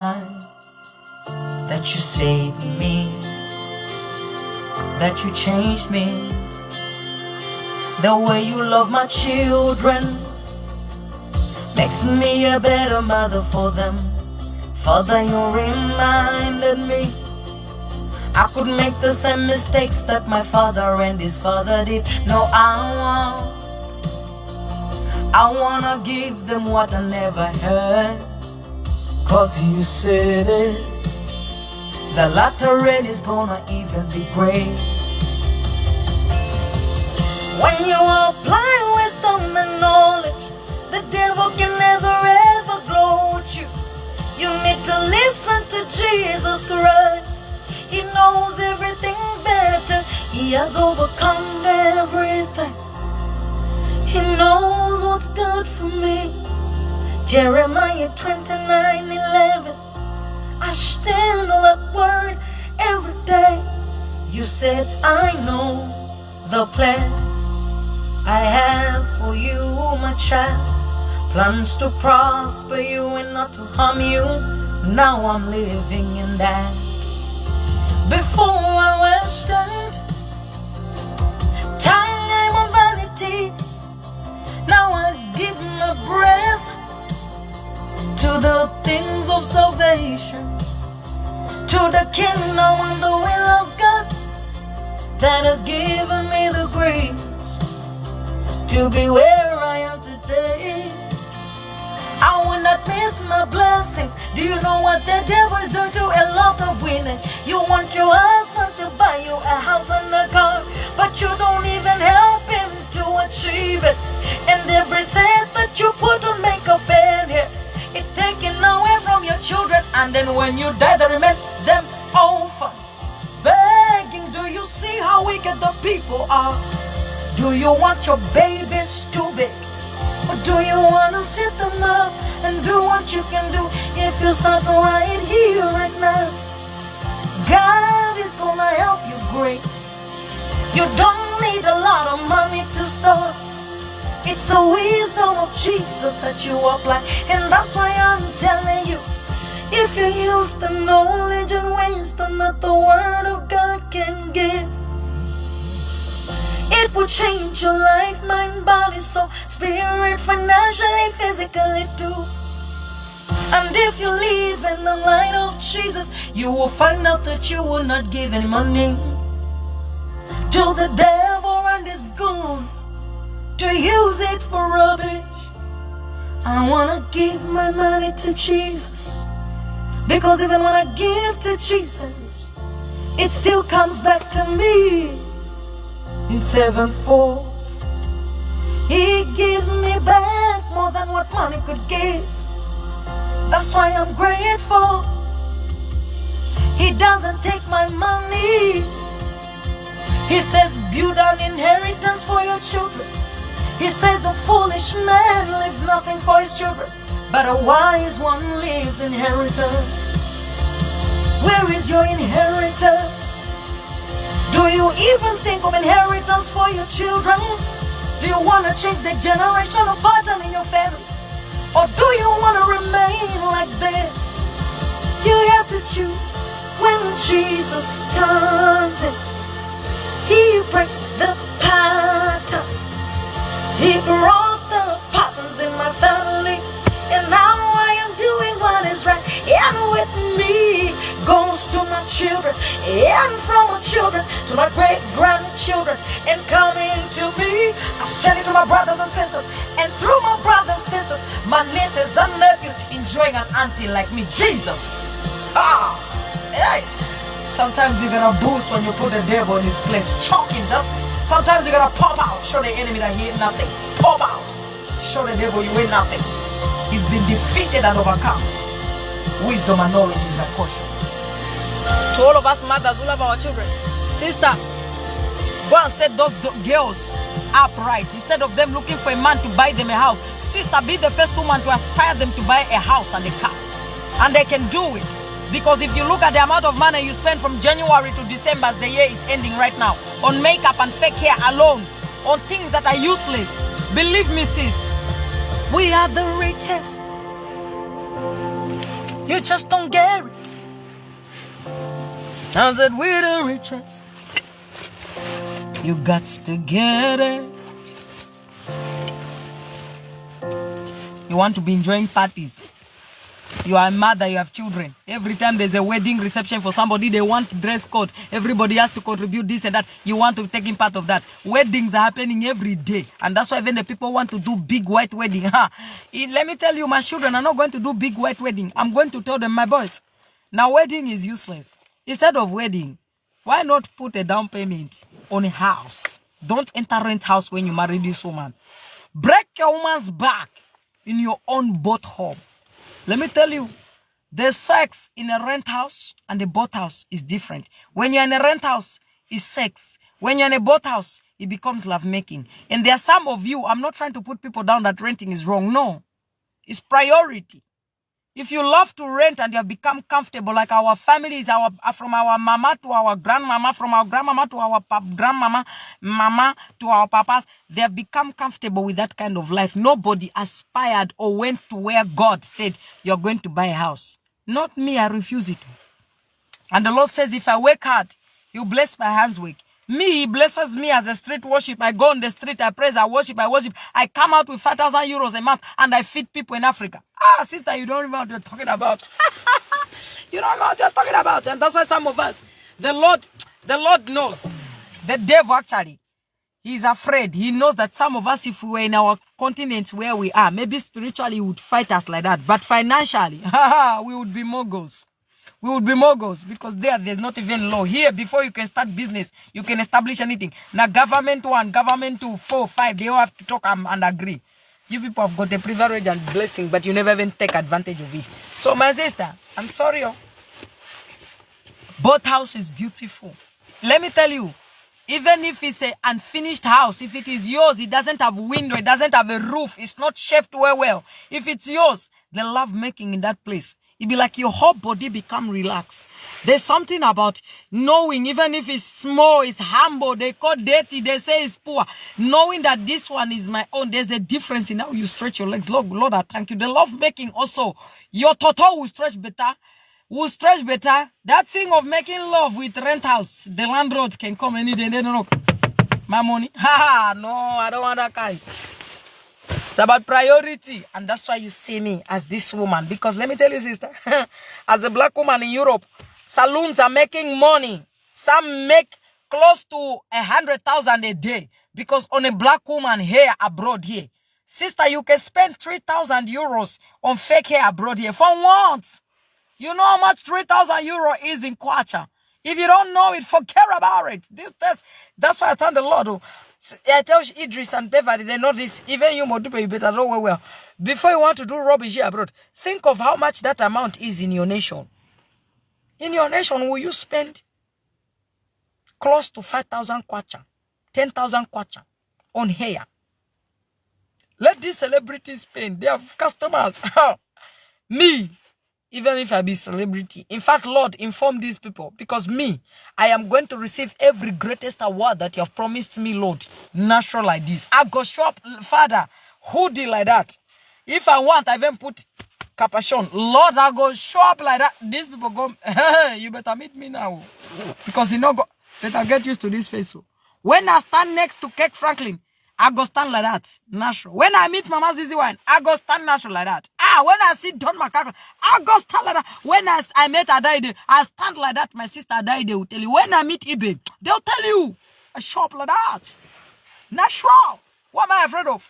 that you saved me, that you changed me. The way you love my children makes me a better mother for them. Father, you reminded me I could make the same mistakes that my father and his father did. No, I wanna give them what I never had. 'Cause you said it, the latter rain is gonna even be great. When you apply wisdom and knowledge, the devil can never ever glow with you. You need to listen to Jesus Christ. He knows everything better. He has overcome everything. He knows what's good for me. Jeremiah 29:11. I stand on that word every day. You said, I know the plans I have for you, my child. Plans to prosper you and not to harm you. Now I'm living in that. Before I wasted time of vanity, now I give my breath to the things of salvation, to the kingdom and the will of God that has given me the grace to be where I am today. I will not miss my blessings. Do you know what the devil is doing to a lot of women? You want your husband to buy you a house and a car, but you don't even help him to achieve it. And every cent that you put on makeup and hair, it's taken away from your children, and then when you die, they remain them orphans, begging. Do you see how wicked the people are? Do you want your babies too big? Or do you want to sit them up and do what you can do if you start right here, right now? God is gonna help you great. You don't need a lot of money to start. It's the wisdom of Jesus that you apply. And that's why I'm telling you, if you use the knowledge and wisdom that the Word of God can give, it will change your life, mind, body, soul, spirit, financially, physically too. And if you live in the light of Jesus, you will find out that you will not give any money to the devil and his goons to use it for rubbish. I wanna give my money to Jesus, because even when I give to Jesus, it still comes back to me in sevenfold. He gives me back more than what money could give. That's why I'm grateful. He doesn't take my money. He says, build an inheritance for your children. He says a foolish man leaves nothing for his children, but a wise one leaves inheritance. Where is your inheritance? Do you even think of inheritance for your children? Do you want to change the generational pattern in your family? Or do you want to remain like this? You have to choose. When Jesus comes in, He breaks the patterns. He broke the patterns in my family, and now I am doing what is right. And with me goes to my children, and from my children to my great-grandchildren, and coming to me, I send it to my brothers and sisters, and through my brothers and sisters, my nieces and nephews enjoying an auntie like me. Jesus! Ah! Hey! Sometimes you're gonna boost when you put the devil in his place. Choke him. Just sometimes you're gonna pop out. Show the enemy that he ain't nothing. Pop out. Show the devil you ain't nothing. He's been defeated and overcome. Wisdom and knowledge is my portion. To all of us mothers who love our children, sister, go and set those girls upright. Instead of them looking for a man to buy them a house, sister, be the first woman to aspire them to buy a house and a car. And they can do it. Because if you look at the amount of money you spend from January to December, as the year is ending right now, on makeup and fake hair alone, on things that are useless, believe me, sis, we are the richest. You just don't get it. I said, with the riches, you got to get it. You want to be enjoying parties. You are a mother, you have children. Every time there's a wedding reception for somebody, they want dress code. Everybody has to contribute this and that. You want to take in part of that. Weddings are happening every day. And that's why even the people want to do big white wedding. Let me tell you, my children are not going to do big white wedding. I'm going to tell them, my boys, now wedding is useless. Instead of wedding, why not put a down payment on a house? Don't enter rent house when you marry this woman. Break your woman's back in your own boat home. Let me tell you, the sex in a rent house and a boat house is different. When you're in a rent house, it's sex. When you're in a boat house, it becomes lovemaking. And there are some of you, I'm not trying to put people down that renting is wrong. No, it's priority. If you love to rent and you have become comfortable, like our families, from our mama to our grandmama, from our grandmama to our grandmama, mama to our papas, they have become comfortable with that kind of life. Nobody aspired or went to where God said, you're going to buy a house. Not me, I refuse it. And the Lord says, if I work hard, you bless my hands work. Me, he blesses me as a street worship. I go on the street, I praise, I worship. I come out with 5,000 euros a month and I feed people in Africa. Ah, sister, you don't remember what you're talking about. You don't know what you're talking about. And that's why some of us, the Lord knows. The devil actually, he's afraid. He knows that some of us, if we were in our continents where we are, maybe spiritually he would fight us like that. But financially, we would be moguls. We would be moguls because there's not even law. Here, before you can start business, you can establish anything. Now, government 1, government 2, 4, 5, they all have to talk and agree. You people have got the privilege and blessing, but you never even take advantage of it. So, my sister, I'm sorry. Both house is beautiful. Let me tell you, even if it's an unfinished house, if it is yours, it doesn't have window, it doesn't have a roof, it's not shaped well. If it's yours, the love making in that place, it be like your whole body become relaxed. There's something about knowing, even if it's small, it's humble, they call dirty, they say it's poor. Knowing that this one is my own, there's a difference in how you stretch your legs. Lord, I thank you. The love making also, your toto will stretch better. That thing of making love with rent house, the landlord can come any day. They don't know. My money. No, I don't want that kind. It's about priority. And that's why you see me as this woman. Because let me tell you, sister, as a black woman in Europe, saloons are making money. Some make close to 100,000 a day. Because on a black woman hair abroad here, sister, you can spend 3,000 euros on fake hair abroad here. For what? You know how much 3,000 euro is in Kwacha. If you don't know it, forget about it. That's why I thank the Lord. I tell Idris and Beverly, they know this. Even you, Modupe, you better know well. Before you want to do rubbish here abroad, think of how much that amount is in your nation. In your nation, will you spend close to 5,000 kwacha, 10,000 kwacha on hair? Let these celebrities spend. They have customers. Me. Even if I be celebrity. In fact, Lord, inform these people. Because me, I am going to receive every greatest award that you have promised me, Lord. Natural like this. I go shop, Father, hoodie like that. If I want, I even put capuchon. Lord, I go shop like that. These people go, hey, you better meet me now. Because you know, better get used to this face. When I stand next to Cake Franklin, I go stand like that, natural. When I meet Mama Zizi Wine, I go stand natural like that. When I see Don Macaco, I go stand like that. When I met Adaide, I stand like that. My sister Adaide will tell you. When I meet Ibe, they'll tell you. I shop like that. Natural. What am I afraid of?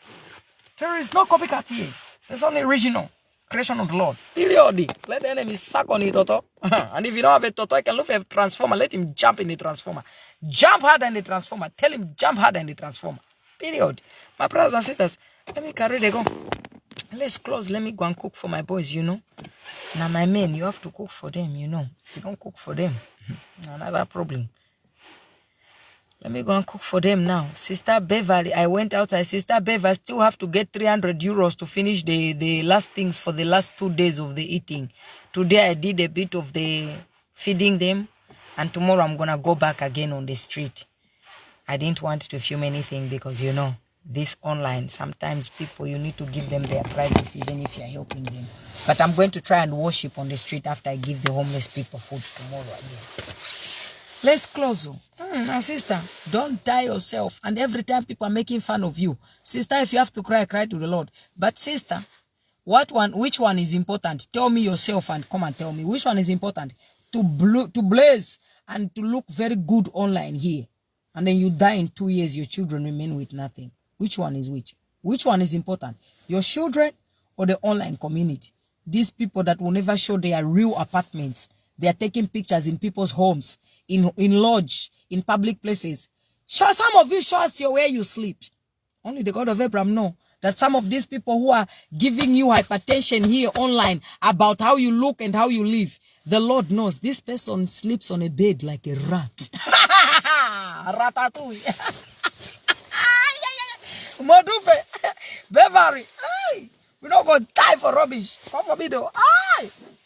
There is no copycat here. There's only original creation of the Lord. Period. Let the enemy suck on it, Toto. And if you don't have a Toto, I can look for a transformer. Let him jump in the transformer. Jump harder in the transformer. Tell him jump harder in the transformer. Period. My brothers and sisters, let me carry the go. Let's close. Let me go and cook for my boys, you know. Now, my men, you have to cook for them, you know. If you don't cook for them, another problem. Let me go and cook for them now. Sister Beverly, I went outside. Sister Beverly, I still have to get 300 euros to finish the last things for the last 2 days of the eating. Today, I did a bit of the feeding them. And tomorrow, I'm going to go back again on the street. I didn't want to film anything because, you know, this online. Sometimes people, you need to give them their privacy even if you're helping them. But I'm going to try and worship on the street after I give the homeless people food tomorrow again. Let's close. Now, sister, don't tie yourself. And every time people are making fun of you, sister, if you have to cry, cry to the Lord. But sister, which one is important? Tell me yourself and come and tell me. Which one is important? To blaze and to look very good online here. And then you die in 2 years, your children remain with nothing. Which one is which? Which one is important? Your children or the online community? These people that will never show their real apartments. They are taking pictures in people's homes, in lodge, in public places. Some of you show us where you sleep. Only the God of Abraham know that some of these people who are giving you hypertension here online about how you look and how you live, the Lord knows this person sleeps on a bed like a rat. Ratatouille. Modupe. Beverly. We're not going to die for rubbish. Come for me though.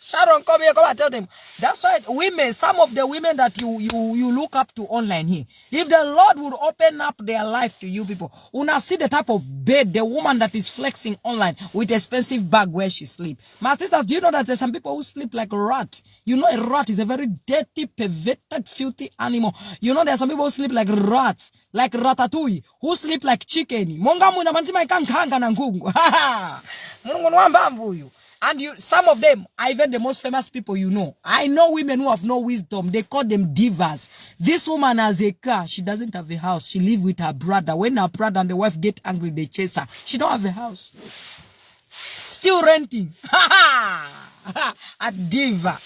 Sharon, come here, come and tell them. That's why women, some of the women that you look up to online here, if the Lord would open up their life to you people, una see the type of bed, the woman that is flexing online with expensive bag where she sleeps. My sisters, do you know that there's some people who sleep like a rat? You know a rat is a very dirty, perverted, filthy animal. You know there's some people who sleep like rats, like ratatouille, who sleep like chicken. Monga muna mantima ikankanga na ngungu. Mungu nwambamvu you. And some of them are even the most famous people you know. I know women who have no wisdom. They call them divas. This woman has a car. She doesn't have a house. She lives with her brother. When her brother and the wife get angry, they chase her. She don't have a house. Still renting. A diva.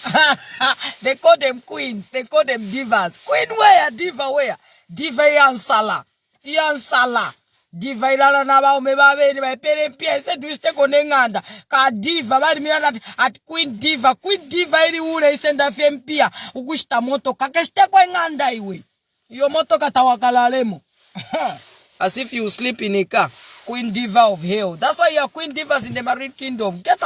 They call them queens. They call them divas. Queen where? Diva where? Diva yansala. Yansala. Diva ilala na ba umebabe ni ba pere mpia se duiste konenganda ka diva bali mina at queen diva ili ule isenda fe mpia ukushita moto kakeshite kwa nganda iwe iyo moto katawakala lemo. As if you sleep in a car. Queen diva of hell. That's why you are queen divas in the married kingdom. Get